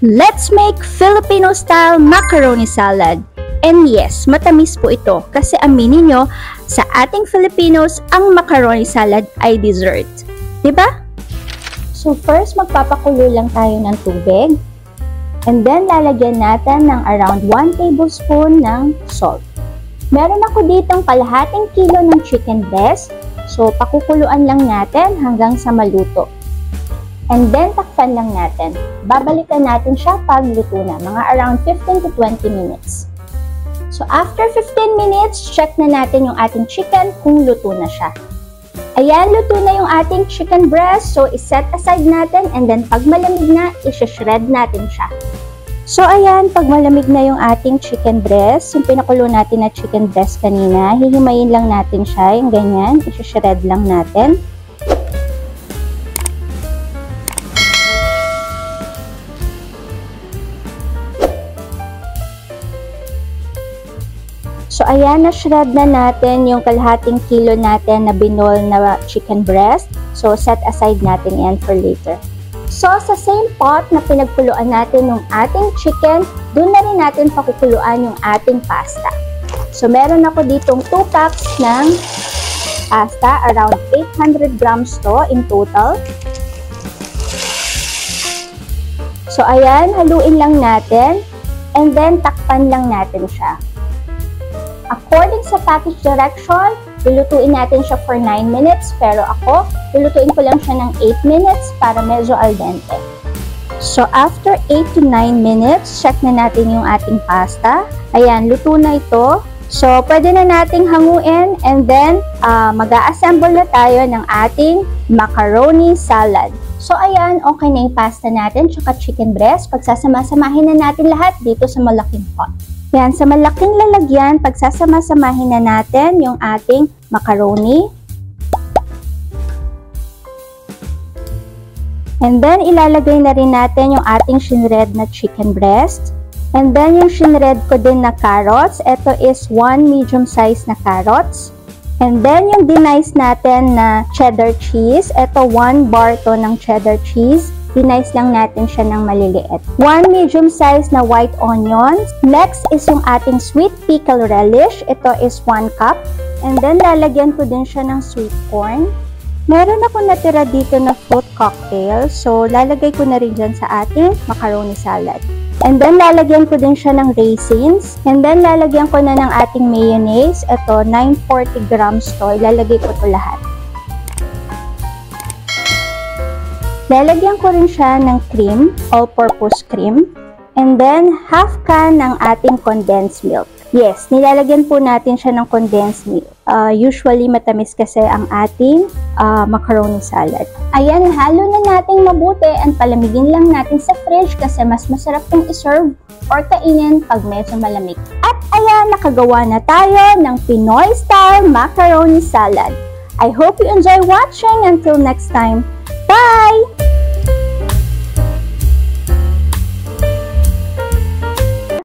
Let's make Filipino-style macaroni salad. And yes, matamis po ito kasi aminin nyo, sa ating Filipinos, ang macaroni salad ay dessert. Diba? So first, magpapakulo lang tayo ng tubig. And then, lalagyan natin ng around 1 tablespoon ng salt. Meron ako ditong kalahating kilo ng chicken breast. So, pakukuluan lang natin hanggang sa maluto. And then, takpan lang natin. Babalikan natin siya pag luto na, mga around 15 to 20 minutes. So, after 15 minutes, check na natin yung ating chicken kung luto na siya. Ayan, luto na yung ating chicken breast. So, iset aside natin and then pag malamig na, i-shred natin siya. So, ayan, pag malamig na yung ating chicken breast, yung pinakulo natin na chicken breast kanina, hihimayin lang natin siya, yung ganyan, i-shred lang natin. So, ayan, na-shred na natin yung kalahating kilo natin na binol na chicken breast. So, set aside natin yan for later. So, sa same pot na pinagkuluan natin yung ating chicken, doon na rin natin pakukuluan yung ating pasta. So, meron ako ditong 2 packs ng pasta, around 800 grams to in total. So, ayan, haluin lang natin and then takpan lang natin siya. According sa package direction, lulutuin natin siya for 9 minutes, pero ako, lulutuin ko lang siya ng 8 minutes para medyo al dente. So, after 8 to 9 minutes, check na natin yung ating pasta. Ayan, luto na ito. So, pwede na nating hanguin and then, mag-a-assemble na tayo ng ating macaroni salad. So, ayan, okay na yung pasta natin, tsaka chicken breast. Pagsasama-samahin na natin lahat dito sa malaking pot. Yan, sa malaking lalagyan, pagsasama-samahin na natin yung ating macaroni. And then, ilalagay na rin natin yung ating shinred na chicken breast. And then, yung shinred ko din na carrots. Ito is 1 medium size na carrots. And then, yung dinice natin na cheddar cheese. Ito, 1 bar to ng cheddar cheese. Dinice lang natin siya ng maliliit. 1 medium size na white onions. Next is yung ating sweet pickle relish. Ito is 1 cup. And then, lalagyan ko din siya ng sweet corn. Meron ako natira dito na fruit cocktail. So, lalagay ko na rin dyan sa ating macaroni salad. And then, lalagyan ko din siya ng raisins. And then, lalagyan ko na ng ating mayonnaise. Ito, 940 grams to. Ilalagay ko to lahat. Lalagyan ko rin siya ng cream, all-purpose cream. And then, half can ng ating condensed milk. Yes, nilalagyan po natin siya ng condensed milk. Usually, matamis kasi ang ating macaroni salad. Ayan, halo na natin mabuti and palamigin lang natin sa fridge kasi mas masarap itong iserve or kainin pag medyo malamig. At ayan, nakagawa na tayo ng Pinoy-style macaroni salad. I hope you enjoy watching. Until next time, bye!